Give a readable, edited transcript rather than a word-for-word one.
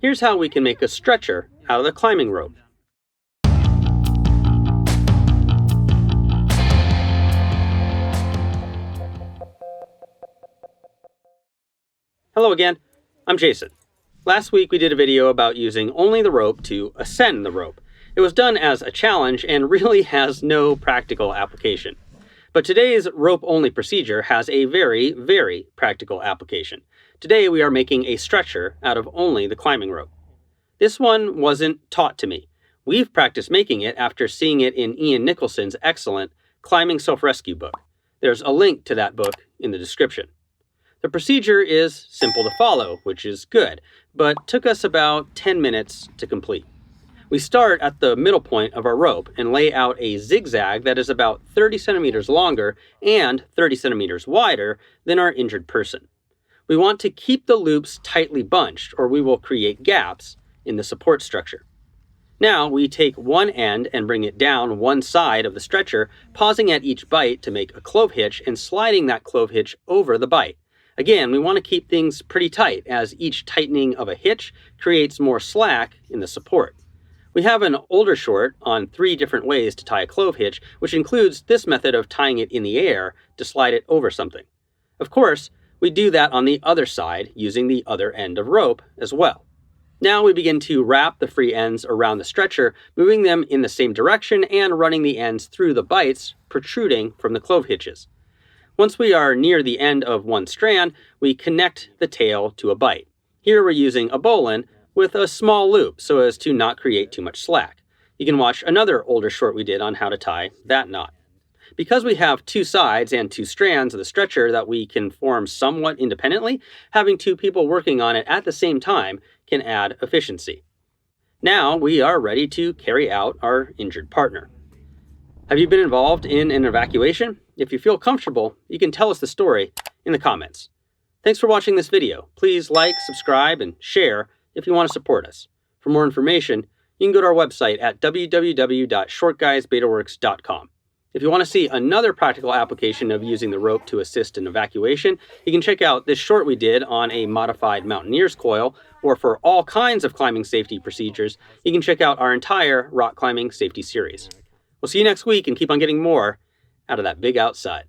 Here's how we can make a stretcher out of the climbing rope. Hello again, I'm Jason. Last week we did a video about using only the rope to ascend the rope. It was done as a challenge and really has no practical application. But today's rope-only procedure has a very, very practical application. Today we are making a stretcher out of only the climbing rope. This one wasn't taught to me. We've practiced making it after seeing it in Ian Nicholson's excellent Climbing Self-Rescue book. There's a link to that book in the description. The procedure is simple to follow, which is good, but took us about 10 minutes to complete. We start at the middle point of our rope and lay out a zigzag that is about 30 centimeters longer and 30 centimeters wider than our injured person. We want to keep the loops tightly bunched or we will create gaps in the support structure. Now we take one end and bring it down one side of the stretcher, pausing at each bight to make a clove hitch and sliding that clove hitch over the bight. Again, we want to keep things pretty tight as each tightening of a hitch creates more slack in the support. We have an older short on 3 different ways to tie a clove hitch, which includes this method of tying it in the air to slide it over something. Of course, we do that on the other side using the other end of rope as well. Now we begin to wrap the free ends around the stretcher, moving them in the same direction and running the ends through the bights protruding from the clove hitches. Once we are near the end of one strand, we connect the tail to a bight. Here we're using a bowline with a small loop so as to not create too much slack. You can watch another older short we did on how to tie that knot. Because we have 2 sides and 2 strands of the stretcher that we can form somewhat independently, having 2 people working on it at the same time can add efficiency. Now we are ready to carry out our injured partner. Have you been involved in an evacuation? If you feel comfortable, you can tell us the story in the comments. Thanks for watching this video. Please like, subscribe, and share if you want to support us. For more information, you can go to our website at www.shortguysbetaworks.com. If you want to see another practical application of using the rope to assist in evacuation, you can check out this short we did on a modified mountaineer's coil, or for all kinds of climbing safety procedures, you can check out our entire rock climbing safety series. We'll see you next week and keep on getting more out of that big outside.